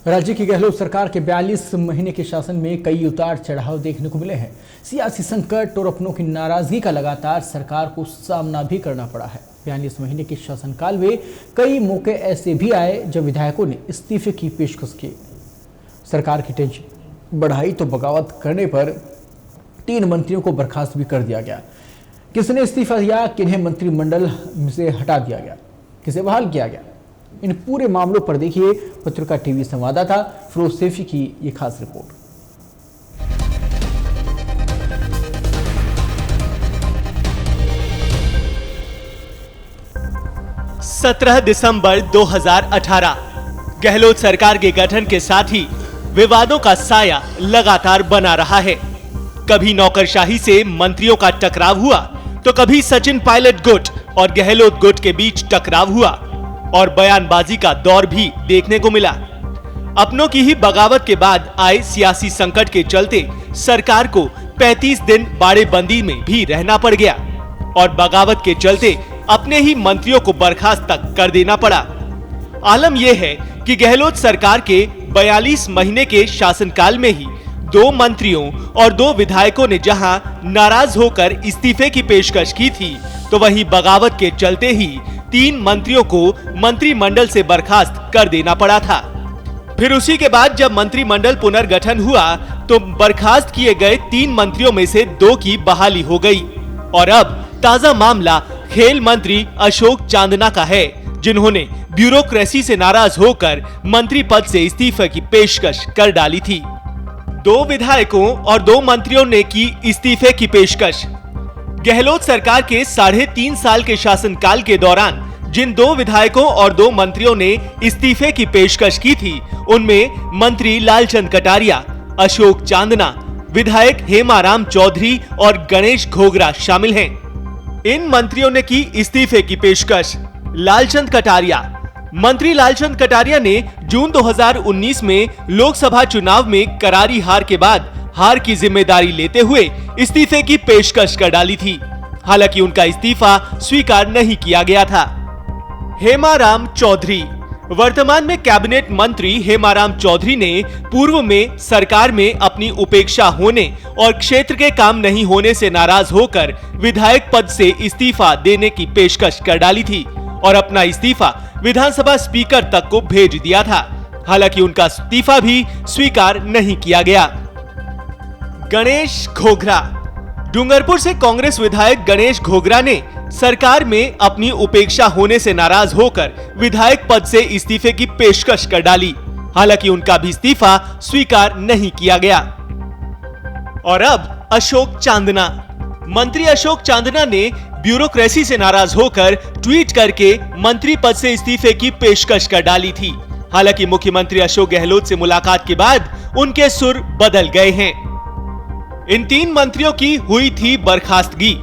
राज्य की गहलोत सरकार के 42 महीने के शासन में कई उतार चढ़ाव देखने को मिले हैं। सियासी संकट और अपनों की नाराजगी का लगातार सरकार को सामना भी करना पड़ा है। 42 महीने के शासनकाल में कई मौके ऐसे भी आए जब विधायकों ने इस्तीफे की पेशकश की। सरकार की टेंशन बढ़ाई तो बगावत करने पर 3 मंत्रियों को बर्खास्त भी कर दिया गया। किसने इस्तीफा दिया, किन्हें मंत्रिमंडल से हटा दिया गया, किसे बहाल किया गया, इन पूरे मामलों पर देखिए पत्रिका टीवी संवाददाता फिरोज सैफी की ये खास रिपोर्ट। 17 दिसंबर 2018 गहलोत सरकार के गठन के साथ ही विवादों का साया लगातार बना रहा है। कभी नौकरशाही से मंत्रियों का टकराव हुआ तो कभी सचिन पायलट गुट और गहलोत गुट के बीच टकराव हुआ और बयानबाजी का दौर भी देखने को मिला। अपनों की ही बगावत के बाद आए सियासी संकट के चलते सरकार को 35 दिन बाड़ेबंदी में भी रहना पड़ गया और बगावत के चलते अपने ही मंत्रियों को बर्खास्त तक कर देना पड़ा। आलम यह है कि गहलोत सरकार के 42 महीने के शासनकाल में ही 2 मंत्रियों और 2 विधायकों ने जहां नाराज होकर इस्तीफे की पेशकश की थी, तो वहीं बगावत के चलते ही 3 मंत्रियों को मंत्रिमंडल से बर्खास्त कर देना पड़ा था। फिर उसी के बाद जब मंत्रिमंडल पुनर्गठन हुआ तो बर्खास्त किए गए 3 मंत्रियों में से 2 की बहाली हो गई और अब ताजा मामला खेल मंत्री अशोक चांदना का है, जिन्होंने ब्यूरोक्रेसी से नाराज होकर मंत्री पद से इस्तीफे की पेशकश कर डाली थी। 2 विधायकों और 2 मंत्रियों ने की इस्तीफे की पेशकश। गहलोत सरकार के 3.5 साल के शासनकाल के दौरान जिन 2 विधायकों और 2 मंत्रियों ने इस्तीफे की पेशकश की थी, उनमें मंत्री लालचंद कटारिया, अशोक चांदना, विधायक हेमाराम चौधरी और गणेश घोगरा शामिल हैं। इन मंत्रियों ने की इस्तीफे की पेशकश। लालचंद कटारिया। मंत्री लालचंद कटारिया ने जून 2019 में लोकसभा चुनाव में करारी हार के बाद हार की जिम्मेदारी लेते हुए इस्तीफे की पेशकश कर डाली थी। हालांकि उनका इस्तीफा स्वीकार नहीं किया गया था। हेमाराम चौधरी। वर्तमान में कैबिनेट मंत्री हेमाराम चौधरी ने पूर्व में सरकार में अपनी उपेक्षा होने और क्षेत्र के काम नहीं होने से नाराज होकर विधायक पद से इस्तीफा देने की पेशकश कर डाली थी और अपना इस्तीफा विधानसभा स्पीकर तक को भेज दिया था। हालांकि उनका इस्तीफा भी स्वीकार नहीं किया गया। गणेश घोगरा। डूंगरपुर से कांग्रेस विधायक गणेश घोगरा ने सरकार में अपनी उपेक्षा होने से नाराज होकर विधायक पद से इस्तीफे की पेशकश कर डाली। हालांकि उनका भी इस्तीफा स्वीकार नहीं किया गया। और अब अशोक चांदना। मंत्री अशोक चांदना ने ब्यूरोक्रेसी से नाराज होकर ट्वीट करके मंत्री पद से इस्तीफे की पेशकश कर डाली थी। हालांकि मुख्यमंत्री अशोक गहलोत से मुलाकात के बाद उनके सुर बदल गए हैं। इन 3 मंत्रियों की हुई थी बर्खास्तगी।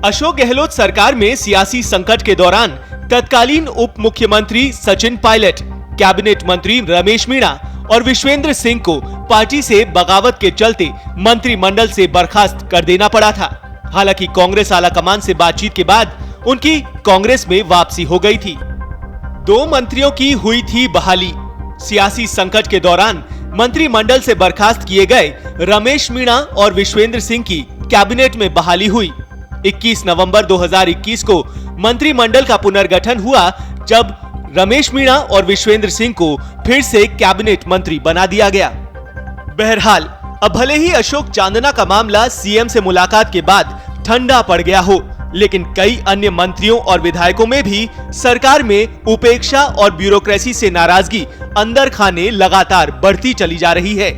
अशोक गहलोत सरकार में सियासी संकट के दौरान तत्कालीन उप मुख्यमंत्री सचिन पायलट, कैबिनेट मंत्री रमेश मीणा और विश्वेंद्र सिंह को पार्टी से बगावत के चलते मंत्रिमंडल से बर्खास्त कर देना पड़ा था। हालांकि कांग्रेस आलाकमान से बातचीत के बाद उनकी कांग्रेस में वापसी हो गई थी। 2 मंत्रियों की हुई थी बहाली। सियासी संकट के दौरान मंत्रिमंडल से बर्खास्त किए गए रमेश मीणा और विश्वेंद्र सिंह की कैबिनेट में बहाली हुई। 21 नवंबर 2021 को मंत्रिमंडल का पुनर्गठन हुआ, जब रमेश मीणा और विश्वेंद्र सिंह को फिर से कैबिनेट मंत्री बना दिया गया। बहरहाल अब भले ही अशोक चांदना का मामला सीएम से मुलाकात के बाद ठंडा पड़ गया हो, लेकिन कई अन्य मंत्रियों और विधायकों में भी सरकार में उपेक्षा और ब्यूरोक्रेसी से नाराजगी अंदर खाने लगातार बढ़ती चली जा रही है,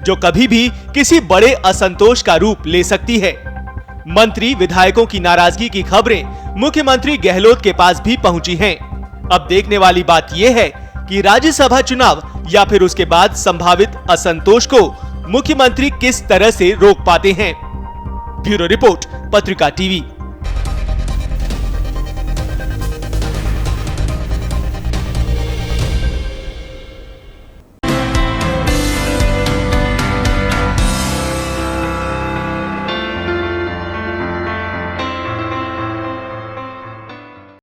जो कभी भी किसी बड़े असंतोष का रूप ले सकती है। मंत्री विधायकों की नाराजगी की खबरें मुख्यमंत्री गहलोत के पास भी पहुंची हैं। अब देखने वाली बात यह है कि राज्यसभा चुनाव या फिर उसके बाद संभावित असंतोष को मुख्यमंत्री किस तरह से रोक पाते हैं। ब्यूरो रिपोर्ट, पत्रिका टीवी।